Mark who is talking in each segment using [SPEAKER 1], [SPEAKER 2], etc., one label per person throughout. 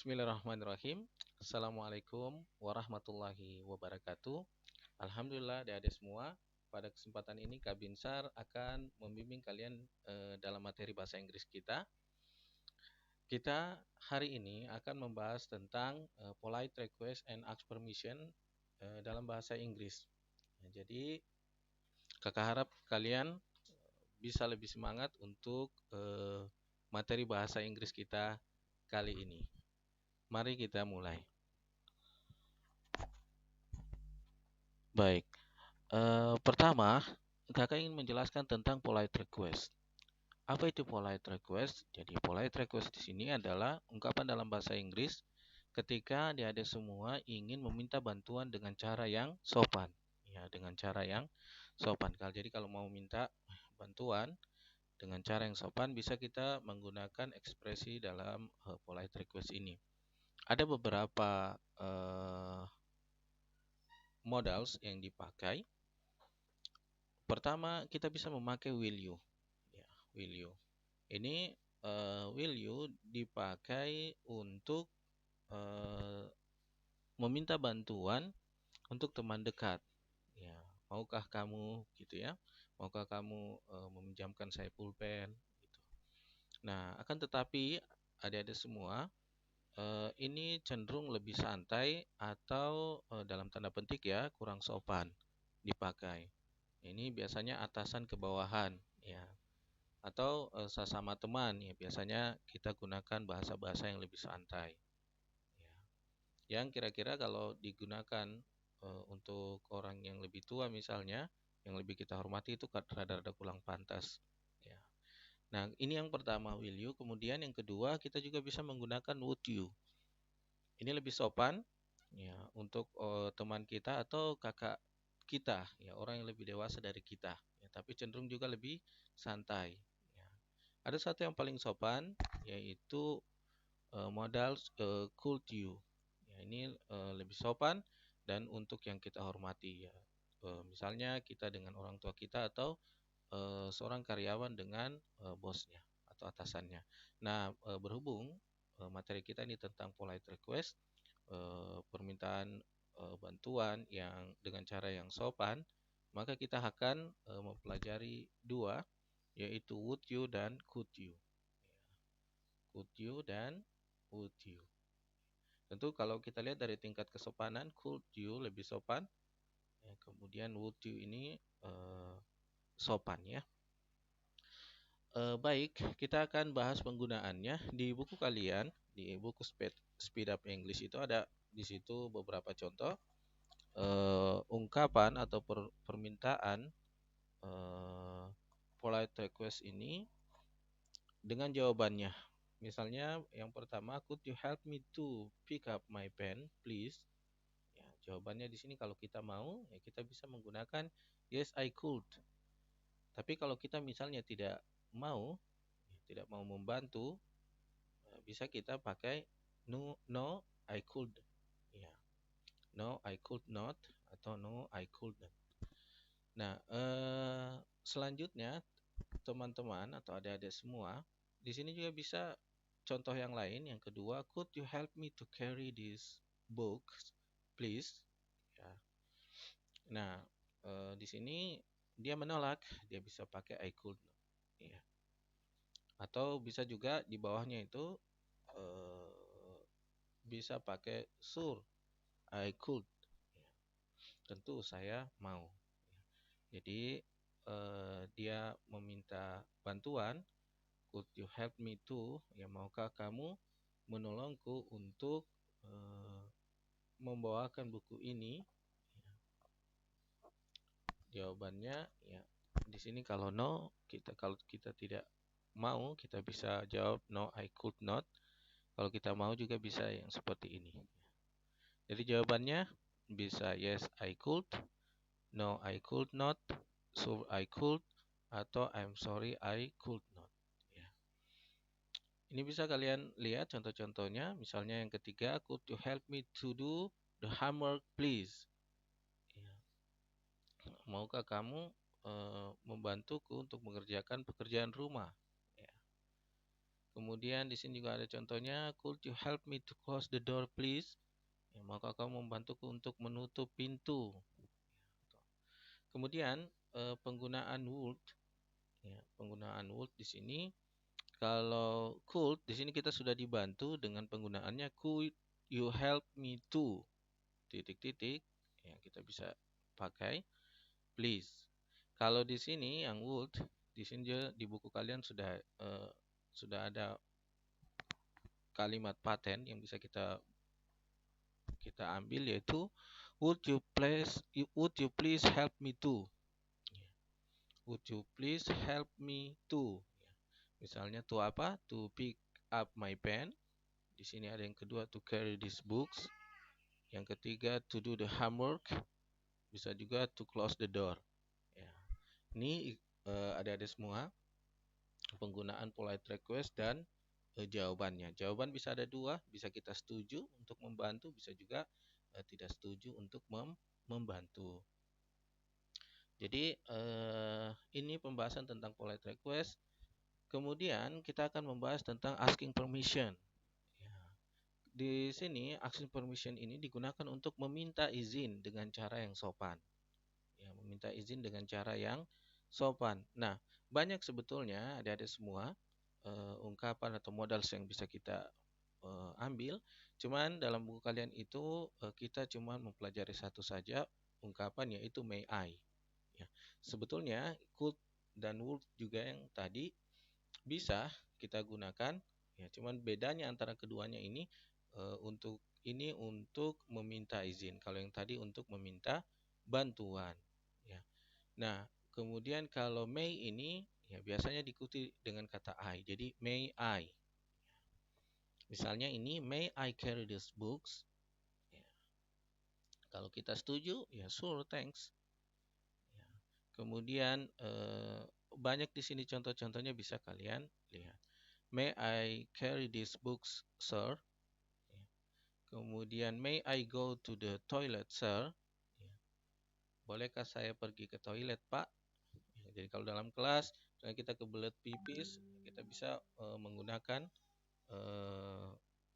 [SPEAKER 1] Bismillahirrahmanirrahim. Assalamualaikum warahmatullahi wabarakatuh. Alhamdulillah, adik-adik semua. Pada kesempatan ini Kak Binsar akan membimbing kalian dalam materi bahasa Inggris kita. Kita hari ini akan membahas tentang polite request and ask permission dalam bahasa Inggris. Jadi kakak harap kalian bisa lebih semangat untuk materi bahasa Inggris kita kali ini. Mari kita mulai. Baik, pertama kakak ingin menjelaskan tentang polite request. Apa itu polite request? Jadi polite request di sini adalah ungkapan dalam bahasa Inggris ketika adik-adik semua ingin meminta bantuan dengan cara yang sopan. Ya, dengan cara yang sopan. Jadi kalau mau minta bantuan dengan cara yang sopan bisa kita menggunakan ekspresi dalam polite request ini. Ada beberapa modals yang dipakai. Pertama, kita bisa memakai will you. Ya, will you. Ini will you dipakai untuk meminta bantuan untuk teman dekat. Ya, maukah kamu gitu ya? Maukah kamu meminjamkan saya pulpen gitu. Nah, akan tetapi adik-adik semua ini cenderung lebih santai atau dalam tanda petik ya, kurang sopan dipakai. Ini biasanya atasan ke bawahan ya, atau sesama teman ya, biasanya kita gunakan bahasa-bahasa yang lebih santai ya. Yang kira-kira kalau digunakan untuk orang yang lebih tua misalnya, yang lebih kita hormati, itu rada-rada kurang pantas ya. Nah, ini yang pertama, will you. Kemudian yang kedua, kita juga bisa menggunakan would you. Ini lebih sopan ya untuk teman kita atau kakak kita ya, orang yang lebih dewasa dari kita ya, tapi cenderung juga lebih santai ya. Ada satu yang paling sopan, yaitu modal could you ya. Ini lebih sopan dan untuk yang kita hormati ya. Misalnya kita dengan orang tua kita atau seorang karyawan dengan bosnya atau atasannya. Nah, berhubung materi kita ini tentang polite request, permintaan bantuan yang dengan cara yang sopan, maka kita akan mempelajari dua, yaitu would you dan could you. Could you dan would you. Tentu kalau kita lihat dari tingkat kesopanan, could you lebih sopan, ya, kemudian would you ini sopan ya. Baik, kita akan bahas penggunaannya di buku kalian, di buku Speed Up English itu ada di situ beberapa contoh ungkapan atau permintaan polite request ini dengan jawabannya. Misalnya yang pertama, could you help me to pick up my pen, please? Ya, jawabannya di sini kalau kita mau, ya kita bisa menggunakan yes I could. Tapi kalau kita misalnya tidak mau, tidak mau membantu, bisa kita pakai no I could. Ya, no I could not atau no I couldn't. Nah, selanjutnya teman-teman atau adik-adik semua, di sini juga bisa contoh yang lain. Yang kedua, could you help me to carry this books, please? Ya. Nah, di sini dia menolak, dia bisa pakai I could. Ya. Atau bisa juga di bawahnya itu bisa pakai sure, I could. Ya. Tentu saya mau. Jadi dia meminta bantuan, could you help me to? Ya, maukah kamu menolongku untuk membawakan buku ini? Ya. Jawabannya ya di sini kalau no, kalau kita tidak mau, kita bisa jawab no I could not. Kalau kita mau juga bisa yang seperti ini. Jadi jawabannya bisa yes I could, no I could not, sure I could, atau I'm sorry I could not. Ya. Ini bisa kalian lihat contoh-contohnya. Misalnya yang ketiga, could you help me to do the homework please? Ya. Maukah kamu membantuku untuk mengerjakan pekerjaan rumah? Ya. Kemudian di sini juga ada contohnya, could you help me to close the door please? Ya, maka kamu membantuku untuk menutup pintu. Kemudian penggunaan would, ya, penggunaan would di sini. Kalau could di sini kita sudah dibantu dengan penggunaannya could you help me to titik-titik, ya, kita bisa pakai please. Kalau di sini yang would, di sini juga di buku kalian sudah ada kalimat paten yang bisa kita ambil, yaitu would you please help me to. Would you please help me to. Misalnya to apa? To pick up my pen. Di sini ada yang kedua, to carry these books. Yang ketiga, to do the homework. Bisa juga to close the door. Ya. Ini adik-adik semua penggunaan polite request dan jawabannya. Jawaban bisa ada dua, bisa kita setuju untuk membantu, bisa juga tidak setuju untuk membantu. Jadi ini pembahasan tentang polite request. Kemudian kita akan membahas tentang asking permission. Ya. Di sini asking permission ini digunakan untuk meminta izin dengan cara yang sopan. Ya, meminta izin dengan cara yang sopan. Nah, banyak sebetulnya adik-adik semua ungkapan atau modal yang bisa kita ambil. Cuman dalam buku kalian itu kita cuma mempelajari satu saja ungkapan, yaitu may I. Ya. Sebetulnya could dan would juga yang tadi bisa kita gunakan, ya, cuman bedanya antara keduanya ini untuk meminta izin. Kalau yang tadi untuk meminta bantuan, ya. Nah, kemudian kalau may ini ya biasanya diikuti dengan kata I. Jadi may I. Misalnya ini may I carry these books? Ya. Kalau kita setuju, ya sure, thanks. Ya. Kemudian banyak di sini contoh-contohnya bisa kalian lihat. May I carry these books, sir? Ya. Kemudian may I go to the toilet, sir? Ya. Bolehkah saya pergi ke toilet, Pak? Ya, jadi kalau dalam kelas kita kebelet pipis, kita bisa menggunakan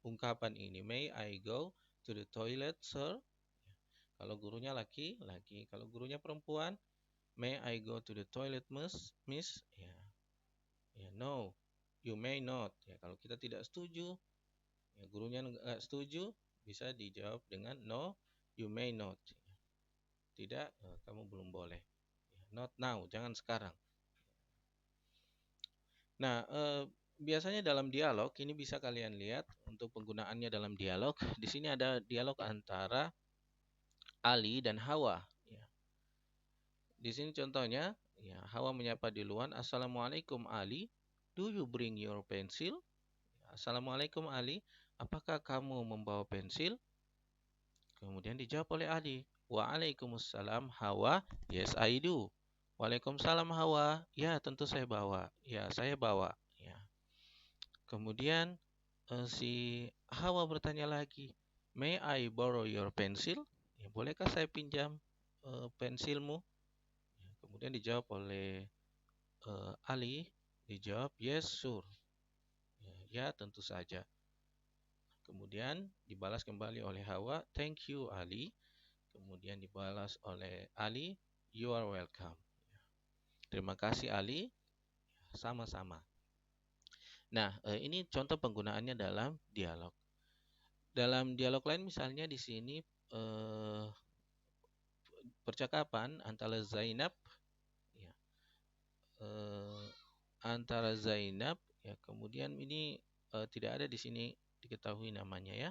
[SPEAKER 1] ungkapan ini. May I go to the toilet, sir? Ya. Kalau gurunya laki-laki, kalau gurunya perempuan, may I go to the toilet, miss? Ya. Ya, no, you may not. Ya, kalau kita tidak setuju, ya, gurunya nggak setuju, bisa dijawab dengan no, you may not. Tidak, kamu belum boleh. Not now, jangan sekarang. Nah, biasanya dalam dialog ini bisa kalian lihat untuk penggunaannya dalam dialog. Di sini ada dialog antara Ali dan Hawa. Ya. Di sini contohnya, ya, Hawa menyapa duluan, Assalamualaikum Ali, do you bring your pencil? Assalamualaikum Ali, apakah kamu membawa pensil? Kemudian dijawab oleh Ali, Waalaikumsalam Hawa, yes I do. Waalaikumsalam Hawa, ya tentu saya bawa. Ya saya bawa. Ya. Kemudian si Hawa bertanya lagi, may I borrow your pencil? Ya, bolehkah saya pinjam pensilmu? Ya, kemudian dijawab oleh Ali, dijawab yes sure. Ya, tentu saja. Kemudian dibalas kembali oleh Hawa, thank you Ali. Kemudian dibalas oleh Ali, you are welcome. Terima kasih Ali, sama-sama. Nah, ini contoh penggunaannya dalam dialog. Dalam dialog lain misalnya di sini percakapan antara Zainab, ya, ya, kemudian ini tidak ada di sini diketahui namanya, ya.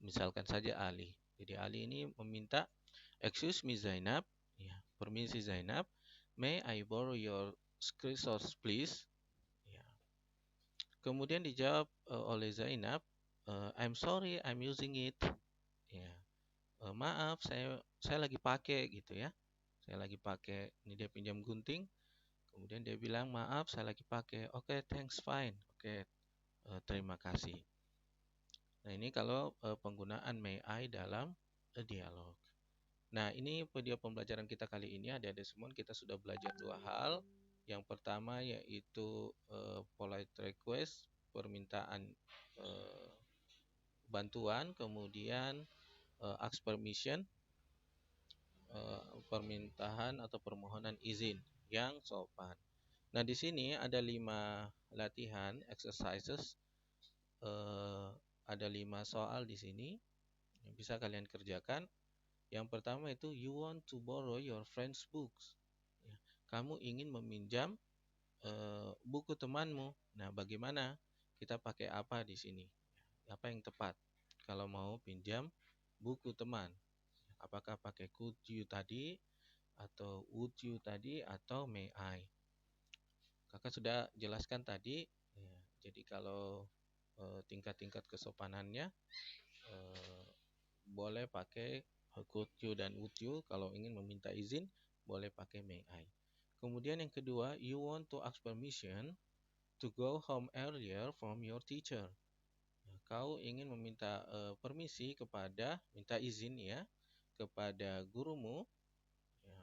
[SPEAKER 1] Misalkan saja Ali. Jadi Ali ini meminta, excuse me Zainab, ya, permisi Zainab, may I borrow your scissors please? Ya. Kemudian dijawab oleh Zainab, I'm sorry, I'm using it. Ya. Maaf, saya lagi pakai gitu, ya. Saya lagi pakai. Ini dia pinjam gunting. Kemudian dia bilang, maaf, saya lagi pakai. Oke, thanks, fine. Oke, terima kasih. Nah, ini kalau penggunaan may I dalam dialog. Nah, ini video pembelajaran kita kali ini, adik-adik semua, kita sudah belajar dua hal. Yang pertama yaitu polite request. permintaan uh, bantuan, kemudian ask permission, permintaan atau permohonan izin yang sopan. Nah, di sini ada 5 latihan exercises, eh, ada 5 soal di sini yang bisa kalian kerjakan. Yang pertama itu you want to borrow your friend's books. Ya, kamu ingin meminjam buku temanmu. Nah, bagaimana? Kita pakai apa di sini? Apa yang tepat kalau mau pinjam buku teman? Apakah pakai could you tadi, atau would you tadi, atau may I? Kakak sudah jelaskan tadi. Ya, jadi kalau tingkat-tingkat kesopanannya, eh, boleh pakai could you dan would you. Kalau ingin meminta izin, boleh pakai may I. Kemudian yang kedua, you want to ask permission to go home earlier from your teacher. Nah, kau ingin meminta permisi minta izin ya, kepada gurumu, ya,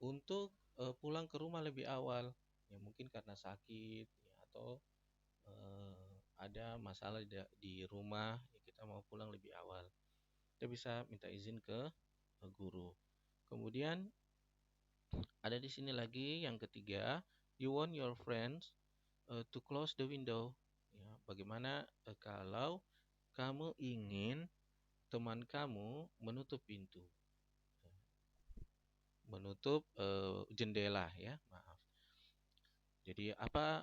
[SPEAKER 1] untuk pulang ke rumah lebih awal. Ya, mungkin karena sakit ya, atau ada masalah di rumah, ya, kita mau pulang lebih awal. Kita bisa minta izin ke guru. Kemudian ada di sini lagi yang ketiga, you want your friends to close the window. Ya, bagaimana kalau kamu ingin teman kamu menutup pintu, menutup jendela ya, maaf. Jadi apa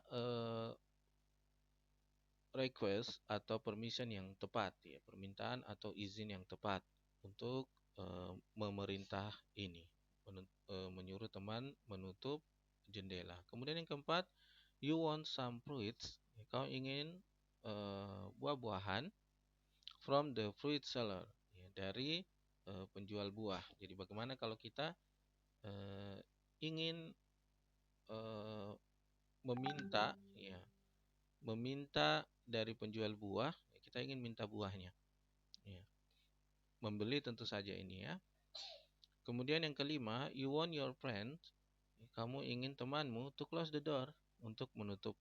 [SPEAKER 1] request atau permission yang tepat ya, permintaan atau izin yang tepat untuk memerintah ini, menyuruh teman menutup jendela. Kemudian yang keempat, you want some fruits, ya, kau ingin buah-buahan from the fruit seller, ya, dari penjual buah. Jadi bagaimana kalau kita uh, ingin uh, meminta ya, meminta dari penjual buah, ya, kita ingin minta buahnya. Ya. Membeli tentu saja ini ya. Kemudian yang kelima, you want your friend, ya, kamu ingin temanmu to close the door, untuk menutup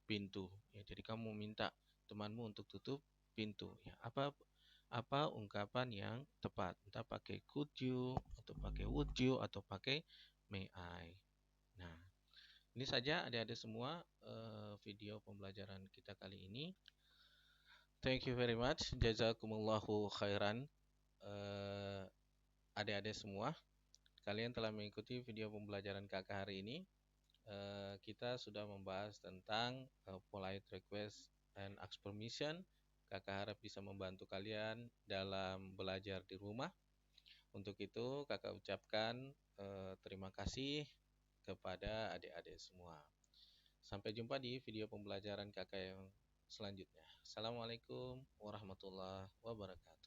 [SPEAKER 1] pintu. Ya, jadi kamu minta temanmu untuk tutup pintu. Ya, apa ungkapan yang tepat? Entah pakai could you, atau pakai would you, atau pakai may I. Nah, ini saja adik-adik semua video pembelajaran kita kali ini. Thank you very much. Jazakumullahu khairan. Adik-adik semua, kalian telah mengikuti video pembelajaran kakak hari ini. Kita sudah membahas tentang polite request and ask permission. Kakak harap bisa membantu kalian dalam belajar di rumah. Untuk itu kakak ucapkan terima kasih kepada adik-adik semua. Sampai jumpa di video pembelajaran kakak yang selanjutnya. Assalamualaikum warahmatullahi wabarakatuh.